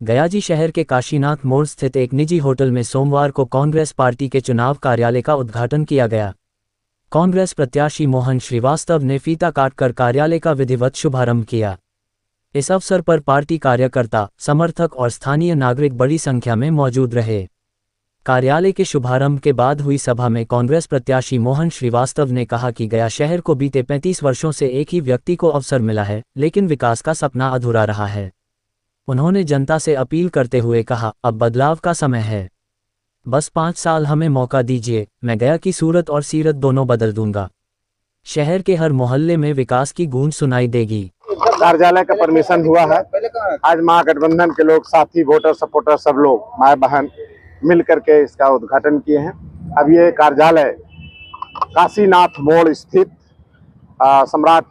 गयाजी शहर के काशीनाथ मोड़ स्थित एक निजी होटल में सोमवार को कांग्रेस पार्टी के चुनाव कार्यालय का उद्घाटन किया गया। कांग्रेस प्रत्याशी मोहन श्रीवास्तव ने फीता काटकर कार्यालय का विधिवत शुभारंभ किया। इस अवसर पर पार्टी कार्यकर्ता, समर्थक और स्थानीय नागरिक बड़ी संख्या में मौजूद रहे। कार्यालय के शुभारंभ के बाद हुई सभा में कांग्रेस प्रत्याशी मोहन श्रीवास्तव ने कहा कि गया शहर को बीते 35 वर्षों से एक ही व्यक्ति को अवसर मिला है, लेकिन विकास का सपना अधूरा रहा है। उन्होंने जनता से अपील करते हुए कहा, अब बदलाव का समय है, बस 5 साल हमें मौका दीजिए, मैं गया की सूरत और सीरत दोनों बदल दूंगा। शहर के हर मोहल्ले में विकास की गूंज सुनाई देगी। कार्यालय का परमिशन हुआ है। आज महागठबंधन के लोग, साथी, वोटर, सपोर्टर सब लोग, माए बहन मिल करके इसका उद्घाटन किए हैं। अब ये कार्यालय काशीनाथ मोड़ स्थित सम्राट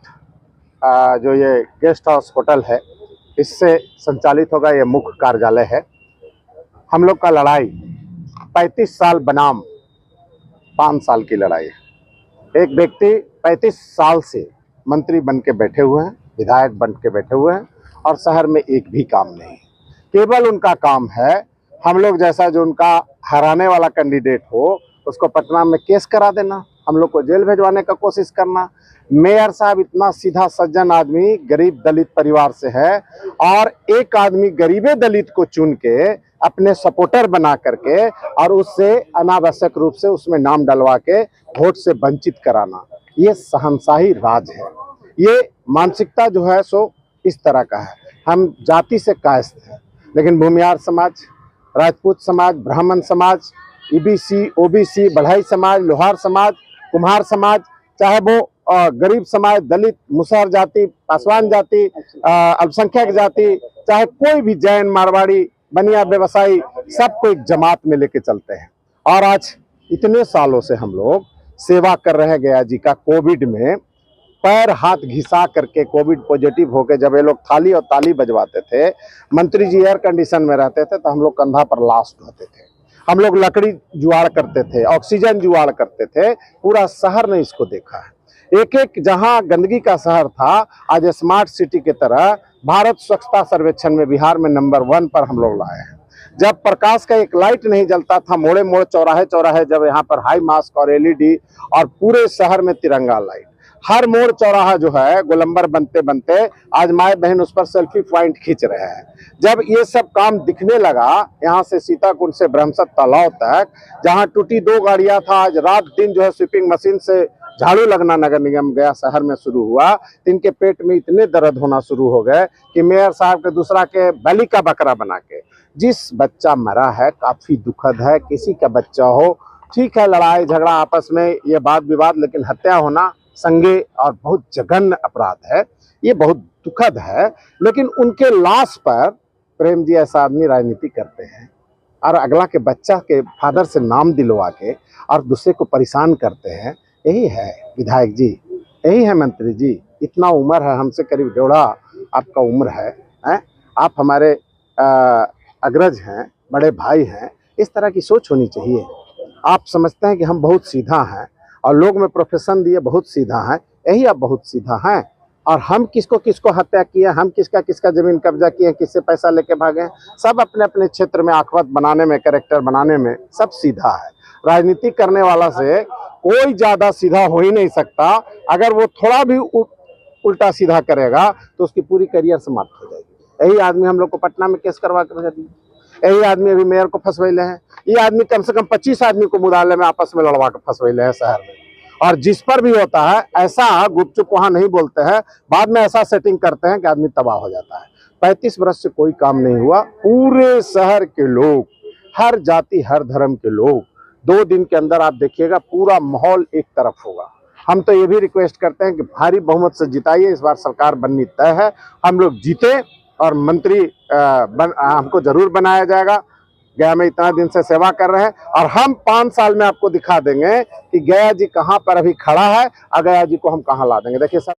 जो ये गेस्ट हाउस होटल है, इससे संचालित होगा। ये मुख्य कार्यालय है। हम लोग का लड़ाई 35 साल बनाम 5 साल की लड़ाई है। एक व्यक्ति 35 साल से मंत्री बन के बैठे हुए हैं, विधायक बन के बैठे हुए हैं और शहर में एक भी काम नहीं। केवल उनका काम है हम लोग जैसा जो उनका हराने वाला कैंडिडेट हो उसको पटना में केस करा देना, हम लोग को जेल भेजवाने का कोशिश करना। मेयर साहब इतना सीधा सज्जन आदमी, गरीब दलित परिवार से है और एक आदमी गरीबे दलित को चुन के अपने सपोर्टर बना करके और उससे अनावश्यक रूप से उसमें नाम डलवा के वोट से वंचित कराना, ये शहंशाही राज है। ये मानसिकता जो है सो इस तरह का है। हम जाति से कायस्थ हैं, लेकिन भूमिहार समाज, राजपूत समाज, ब्राह्मण समाज, ईबीसी, ओबीसी, बढ़ई समाज, लोहार समाज, कुम्हार समाज, चाहे वो गरीब समाज, दलित, मुसहर जाति, पासवान जाति, अल्पसंख्यक जाति, चाहे कोई भी जैन, मारवाड़ी, बनिया, व्यवसायी, सबको एक जमात में लेके चलते हैं। और आज इतने सालों से हम लोग सेवा कर रहे हैं गया जी का। कोविड में पैर हाथ घिसा करके कोविड पॉजिटिव होके जब ये लोग थाली और ताली बजवाते थे, मंत्री जी एयर कंडीशन में रहते थे, तो हम लोग कंधा पर लाश ढोते थे, हम लोग लकड़ी जुगाड़ करते थे, ऑक्सीजन जुगाड़ करते थे। पूरा शहर ने इसको देखा है। एक एक जहां गंदगी का शहर था, आज स्मार्ट सिटी की तरह भारत स्वच्छता सर्वेक्षण में बिहार में नंबर 1 पर हम लोग लाए हैं। जब प्रकाश का एक लाइट नहीं जलता था, मोड़े मोड़, चौराहे चौराहे, जब यहाँ पर हाई मास्क और एलईडी और पूरे शहर में तिरंगा लाइट, हर मोड़ चौराहा जो है गोलंबर बनते बनते आज माए बहन उस पर सेल्फी पॉइंट खींच रहे हैं। जब ये सब काम दिखने लगा, यहाँ से सीताकुंड से ब्रह्मसत तालाब तक, जहाँ टूटी 2 गाड़ियाँ था, आज रात दिन जो है स्वीपिंग मशीन से झाड़ू लगना नगर निगम गया शहर में शुरू हुआ, तो इनके पेट में इतने दर्द होना शुरू हो गए कि मेयर साहब के दूसरा के बलि का बकरा बना के। जिस बच्चा मरा है काफी दुखद है, किसी का बच्चा हो ठीक है, लड़ाई झगड़ा आपस में ये बात विवाद, लेकिन हत्या होना संज्ञेय और बहुत जघन्य अपराध है, ये बहुत दुखद है। लेकिन उनके लाश पर प्रेम जी ऐसा आदमी राजनीति करते हैं और अगला के बच्चा के फादर से नाम दिलवा के और दूसरे को परेशान करते हैं। यही है विधायक जी, यही है मंत्री जी। इतना उम्र है, हमसे करीब 1.5 आपका उम्र है? आप हमारे अग्रज हैं, बड़े भाई हैं। इस तरह की सोच होनी चाहिए। आप समझते हैं कि हम बहुत सीधा हैं और लोग में प्रोफेशन दिए बहुत सीधा है, यही आप बहुत सीधा हैं। और हम किसको किसको हत्या किए, हम किसका किसका जमीन कब्जा किए, किससे पैसा लेके भागे, सब अपने अपने क्षेत्र में आखवत बनाने में, कैरेक्टर बनाने में सब सीधा है। राजनीति करने वाला से कोई ज़्यादा सीधा हो ही नहीं सकता। अगर वो थोड़ा भी उल्टा सीधा करेगा तो उसकी पूरी करियर समाप्त हो जाएगी। यही आदमी हम लोग को पटना में केस करवा कर भेज दिया। यही आदमी अभी मेयर को फंसवैले हैं। ये आदमी कम से कम 25 आदमी को मुदाले में आपस में लड़वा कर फंसवैले हैं शहर में। और जिस पर भी होता है ऐसा गुपचुप वहाँ नहीं बोलते हैं, बाद में ऐसा सेटिंग करते हैं कि आदमी तबाह हो जाता है। 35 वर्ष से कोई काम नहीं हुआ। पूरे शहर के लोग, हर जाति हर धर्म के लोग, 2 दिन के अंदर आप देखिएगा पूरा माहौल एक तरफ होगा। हम तो ये भी रिक्वेस्ट करते हैं कि भारी बहुमत से जिताइए, इस बार सरकार बननी तय है। हम लोग जीते और मंत्री हमको जरूर बनाया जाएगा। गया में इतना दिन से सेवा कर रहे हैं और हम 5 साल में आपको दिखा देंगे कि गया जी कहाँ पर अभी खड़ा है और गया जी को हम कहाँ ला देंगे। देखिए सर।